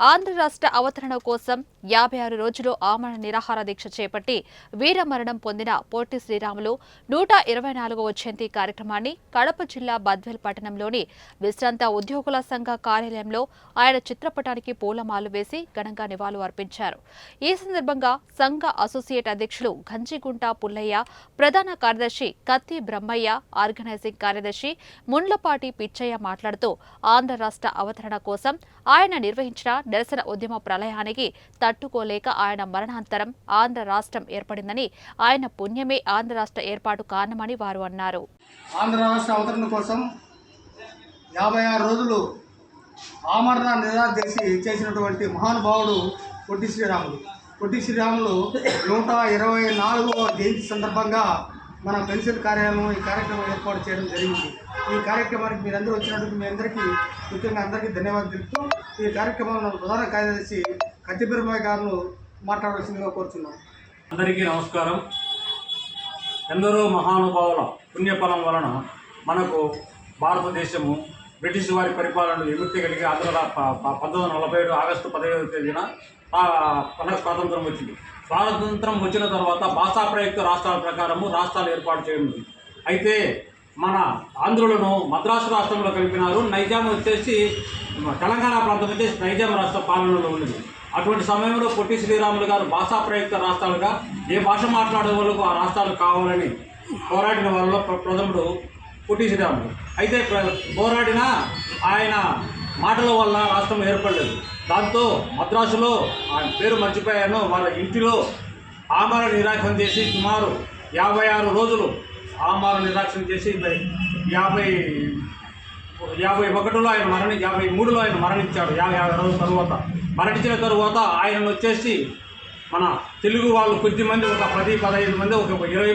ఆంధ్ర రాష్ట్ర అవతరణ కోసం 56 రోజులు ఆమరణ నిరాహార దీక్ష చేపట్టి వీరమరణం పొందిన పొట్టి శ్రీరాములు 124వ జయంతి కార్యక్రమాన్ని కడప జిల్లా బద్వేల్ పట్టణంలోని విశ్రాంత ఉద్యోగుల సంఘ కార్యాలయంలో ఆయన చిత్రపటానికి పూలమాలలు వేసి ఘనంగా నివాళులు అర్పించారు. ఈ సందర్భంగా సంఘ అసోసియేట్ అధ్యక్షులు గంజిగుంట పుల్లయ్య, ప్రధాన కార్యదర్శి కత్తి బ్రహ్మయ్య, ఆర్గనైజింగ్ కార్యదర్శి ముండ్లపాటి పిచ్చయ్య మాట్లాడుతూ ఆంధ్ర రాష్ట్ర అవతరణ కోసం ఆయన నిర్వహించిన నిరసన ఉద్యమ ప్రళయానికి తట్టుకోలేక ఆయన మరణాంతరం ఆంధ్ర రాష్ట్రం ఏర్పడిందని, ఆయన పుణ్యమే ఆంధ్ర రాష్ట్ర ఏర్పాటు కారణమని వారు అన్నారు. ఆంధ్ర రాష్ట్ర అవతరణ కోసం 56 రోజులు ఆమరణ నిరాదీక్ష చేసినటువంటి మహానుభావుడు పొట్టి శ్రీరాములు. పొట్టి శ్రీరాములు 124వ జయంతి సందర్భంగా మన పెన్షన్ కార్యాలయం ఈ కార్యక్రమం ఏర్పాటు చేయడం జరిగింది. ఈ కార్యక్రమానికి మీరందరూ వచ్చినందుకు మీ అందరికీ ముఖ్యంగా అందరికీ ధన్యవాదాలు తెలుపుతూ ఈ కార్యక్రమంలో ప్రధాన కార్యదర్శి కత్తి బ్రహ్మయ్య గారు మాట్లాడవలసిందిగా కోరుతున్నాం. అందరికీ నమస్కారం. ఎందరో మహానుభావుల పుణ్యఫలం వలన మనకు భారతదేశము బ్రిటిష్ వారి పరిపాలనలు విముక్తి కలిగి 1947 ఆగస్టు 15వ తేదీన మనకు స్వాతంత్రం వచ్చింది. స్వాతంత్రం వచ్చిన తర్వాత భాషా ప్రయుక్త రాష్ట్రాల ప్రకారము రాష్ట్రాలు ఏర్పాటు చేయనుంది. అయితే మన ఆంధ్రులను మద్రాసు రాష్ట్రంలో కలిపినారు. నైజాం వచ్చేసి తెలంగాణ ప్రాంతం వచ్చేసి నైజాం రాష్ట్ర పాలనలో ఉన్నది. అటువంటి సమయంలో పొట్టి శ్రీరాములు గారు భాషా ప్రయుక్త రాష్ట్రాలుగా ఏ భాష మాట్లాడే వాళ్ళకు ఆ రాష్ట్రాలు కావాలని పోరాడిన వాళ్ళలో ప్రథముడు పొట్టి శ్రీరాములు. అయితే పోరాడిన ఆయన మాటల వల్ల రాష్ట్రం ఏర్పడలేదు. దాంతో మద్రాసులో ఆయన పేరు మర్చిపోయాను, వాళ్ళ ఇంటిలో ఆమరణ నిరాక్షణ చేసి సుమారు 56 రోజులు ఆమరణ నిరాక్షణ చేసి 51లో ఆయన 53లో ఆయన మరణించాడు. 50 రోజుల తర్వాత మరణించిన తరువాత ఆయనను వచ్చేసి మన తెలుగు వాళ్ళు కొద్దిమంది ఒక 10-15 మంది ఒక 20